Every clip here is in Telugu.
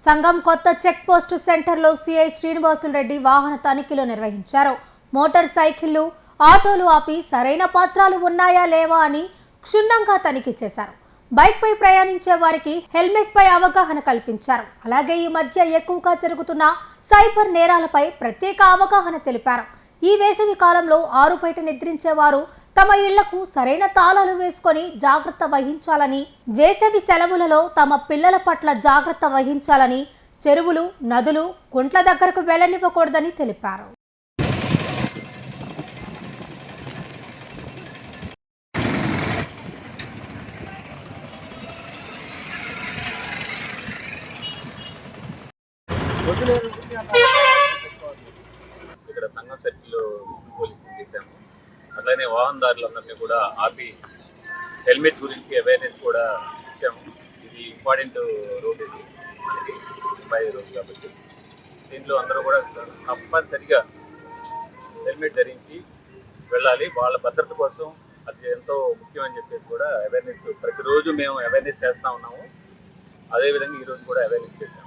సంగం కొత్త చెక్ పోస్టు సెంటర్లో సిఐ శ్రీనివాసులు రెడ్డి వాహన తనిఖీలు నిర్వహించారు. మోటార్ సైకిళ్లు, ఆటోలు ఆపి సరైన పత్రాలు ఉన్నాయా లేవా అని క్షుణ్ణంగా తనిఖీ చేశారు. బైక్ పై ప్రయాణించే వారికి హెల్మెట్ పై అవగాహన కల్పించారు. అలాగే ఈ మధ్య ఎక్కువగా జరుగుతున్న సైబర్ నేరాలపై ప్రత్యేక అవగాహన తెలిపారు. ఈ వేసవి కాలంలో ఆరుబయట నిద్రించేవారు తమ ఇళ్లకు సరైన తాళాలు వేసుకొని జాగ్రత్త వహించాలని, వేసవి సెలవులలో తమ పిల్లల పట్ల జాగ్రత్త వహించాలని, చెరువులు, నదులు, గుంట్ల దగ్గరకు వెళ్లనివ్వకూడదని తెలిపారు. ఇక్కడ సంగం సర్కిల్లో పోలీసింగ్ చేశాము. అట్లానే వాహనదారులందరినీ కూడా ఆపి హెల్మెట్ గురించి అవేర్నెస్ కూడా ఇచ్చాము. ఇది ఇంపార్టెంట్ రోడ్, ఇది మనకి ముంబై రోడ్ కాబట్టి దీంట్లో అందరూ కూడా తప్పనిసరిగా హెల్మెట్ ధరించి వెళ్ళాలి. వాళ్ళ భద్రత కోసం అది ఎంతో ముఖ్యమని చెప్పేసి కూడా అవేర్నెస్ ప్రతిరోజు మేము అవేర్నెస్ చేస్తూ ఉన్నాము. అదేవిధంగా ఈరోజు కూడా అవేర్నెస్ చేశాము.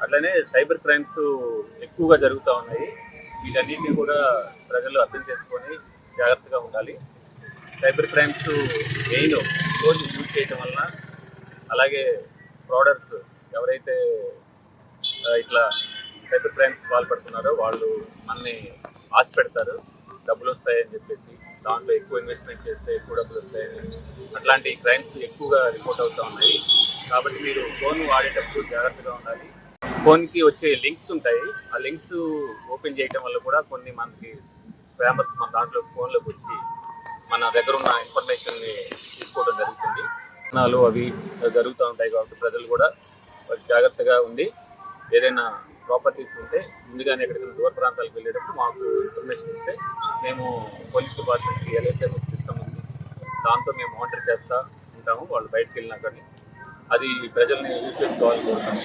అట్లనే సైబర్ క్రైమ్స్ ఎక్కువగా జరుగుతూ ఉన్నాయి. వీటన్నిటిని కూడా ప్రజలు అర్థం చేసుకొని జాగ్రత్తగా ఉండాలి. Cyber crimes main phone use చేయడం వలన, అలాగే ఫ్రాడర్స్ ఎవరైతే ఇట్లా సైబర్ క్రైమ్స్ పాల్పడుతున్నారో వాళ్ళు మనని ఆశ పెడతారు, డబ్బులు వస్తాయని చెప్పేసి. దాంట్లో ఎక్కువ ఇన్వెస్ట్మెంట్ చేస్తే ఎక్కువ డబ్బులు వస్తాయని అట్లాంటి క్రైమ్స్ ఎక్కువగా రిపోర్ట్ అవుతూ ఉన్నాయి. కాబట్టి మీరు ఫోన్ వాడేటప్పుడు జాగ్రత్తగా ఉండాలి. ఫోన్కి వచ్చే లింక్స్ ఉంటాయి, ఆ లింక్స్ ఓపెన్ చేయడం వల్ల కూడా కొన్ని మనకి స్పామర్స్ మన దాంట్లో ఫోన్లోకి వచ్చి మన దగ్గర ఉన్న ఇన్ఫర్మేషన్ని తీసుకోవడం జరుగుతుంది. అవి జరుగుతూ ఉంటాయి. కాబట్టి ప్రజలు కూడా జాగ్రత్తగా ఉండి ఏదైనా ప్రాపర్టీస్ ఉంటే ముందుగానే ఎక్కడికైనా దూర ప్రాంతాలకు వెళ్ళేటప్పుడు మాకు ఇన్ఫర్మేషన్ ఇస్తే మేము పోలీస్ డిపార్ట్మెంట్కి ఎల్ఎస్ఎంఎస్ సిస్టమ్ ఉంది, దాంతో మేము మానిటర్ చేస్తూ ఉంటాము. వాళ్ళు బయటకు వెళ్ళినా కానీ అది ప్రజల్ని యూజ్ చేసుకోవాలని కోరుతాము.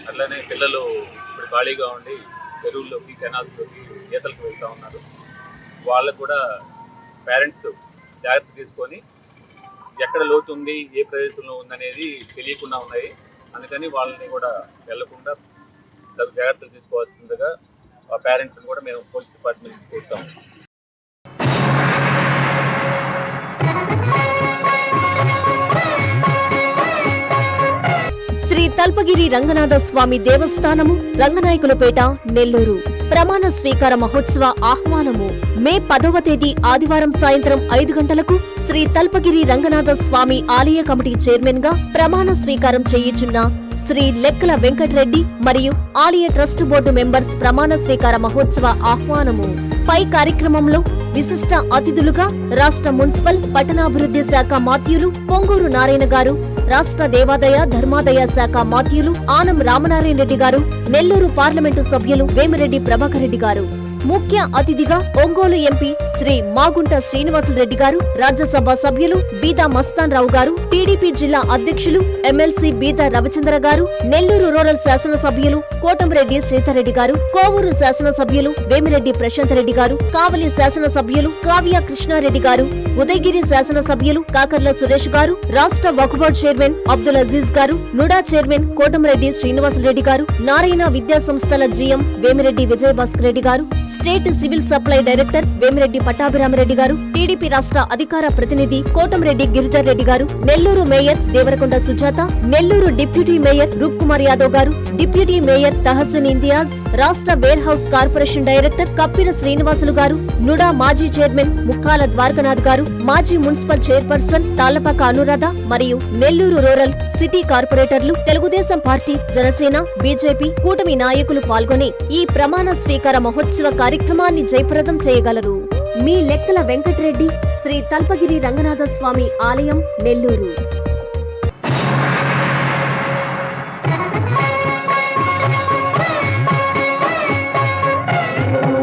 అట్లనే పిల్లలు ఇప్పుడు ఖాళీగా ఉండి చెరువుల్లోకి, కెనాల్స్లోకి ఈతలకు వెళ్తూ ఉన్నారు. వాళ్ళకు కూడా పేరెంట్స్ జాగ్రత్త తీసుకొని ఎక్కడ లోతు ఉంది, ఏ ప్రదేశంలో ఉందనేది తెలియకుండా ఉన్నాయి. అందుకని వాళ్ళని కూడా వెళ్లకుండా జాగ్రత్తలు తీసుకోవాల్సిందిగా ఆ పేరెంట్స్ని కూడా మేము పోలీస్ డిపార్ట్మెంట్కి కోరుతాము. శ్రీ తల్పగిరి రంగనాథ స్వామి దేవస్థానము, రంగనాయకులపేట, నెల్లూరు. ప్రమాణ స్వీకార మహోత్సవ ఆహ్వానము మే 10వ తేదీ ఆదివారం సాయంత్రం 5 గంటలకు శ్రీ తల్పగిరి రంగనాథ స్వామి ఆలయ కమిటీ చైర్మన్ గా ప్రమాణ స్వీకారం చేయుచున్న శ్రీ లెక్కల వెంకటరెడ్డి మరియు ఆలయ ట్రస్ట్ బోర్డు మెంబర్స్ ప్రమాణ స్వీకార మహోత్సవ ఆహ్వానము. పై కార్యక్రమంలో విశిష్ట అతిథులుగా రాష్ట్ర మున్సిపల్ పట్టణాభివృద్ధి శాఖ మాత్యులు పొంగూరు నారాయణ గారు, రాష్ట్ర దేవాదాయ ధర్మాదాయ శాఖ మాత్యులు ఆనం రామనారాయణ రెడ్డి గారు, నెల్లూరు పార్లమెంటు సభ్యులు వేమిరెడ్డి ప్రభాకర్ రెడ్డి గారు, ముఖ్య అతిథిగా ఒంగోలు ఎంపీ శ్రీ మాగుంట శ్రీనివాసులరెడ్డి గారు, రాజ్యసభ సభ్యులు బీదా మస్తాన్ రావు గారు, టీడీపీ జిల్లా అధ్యక్షులు ఎమ్మెల్సీ బీదా రవిచంద్ర గారు, నెల్లూరు రూరల్ శాసనసభ్యులు కోటంరెడ్డి శ్రీధర్రెడ్డి గారు, కోవూరు శాసనసభ్యులు వేమిరెడ్డి ప్రశాంత్ రెడ్డి గారు, కావలి శాసనసభ్యులు కావ్య కృష్ణారెడ్డి గారు, ఉదయగిరి శాసనసభ్యులు కాకర్ల సురేష్ గారు, రాష్ట్ర వక్ఫ్ బోర్డు చైర్మన్ అబ్దుల్ అజీజ్ గారు, నుడా చైర్మన్ కోటంరెడ్డి శ్రీనివాసరెడ్డి గారు, నారాయణ విద్యా సంస్థల జీఎం వేమిరెడ్డి విజయభాస్కర్ రెడ్డి గారు, state civil supply director Vemireddy Pattabhiramareddy గారు, టీడీపీ రాష్ట్ర అధికార ప్రతినిధి కోటంరెడ్డి గిరిజర్ రెడ్డి గారు, Nellore mayor Devarakonda Sujatha, Nellore deputy mayor Roop Kumar Yadav గారు, డిప్యూటీ మేయర్ తహసిన్ ఇంతియాజ్, రాష్ట్ర warehouse corporation director Kappira Srinivasulu గారు, నుడా మాజీ చైర్మన్ ముక్కాల ద్వారకనాథ్ గారు, మాజీ మున్సిపల్ చైర్పర్సన్ తాళ్లపాక అనురాధ మరియు నెల్లూరు రూరల్ సిటీ కార్పొరేటర్లు, తెలుగుదేశం పార్టీ, జనసేన, బీజేపీ కూటమి నాయకులు పాల్గొని ఈ ప్రమాణ స్వీకార మహోత్సవ కార్యక్రమాన్ని జయప్రదం చేయగలరు. మీ లెక్కల వెంకటరెడ్డి, శ్రీ తల్పగిరి రంగనాథ స్వామి ఆలయం, నెల్లూరు.